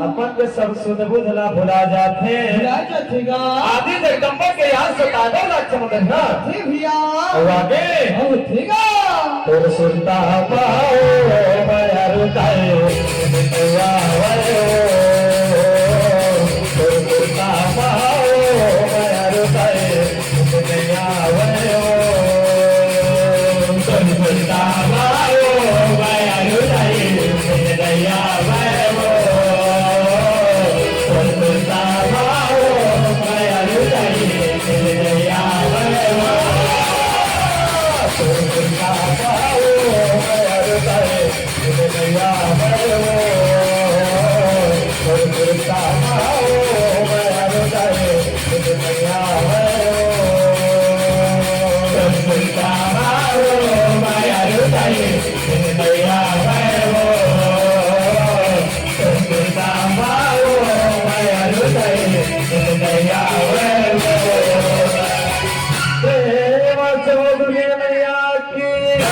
अपन के सब सुध बुधला भुला जाते आदि जगदम्बा के याद सतावे लक्ष्मण ना और आगे तोर सुनता पाओ बयार ताए नितवा वयो तोर सुनता पाओ बयार ताए नितवा वयो तोर सुनता पाओ बयार ताए नितवा वयो तोर सुनता पाओ बयार ताए नितवा वयो तोर सुनता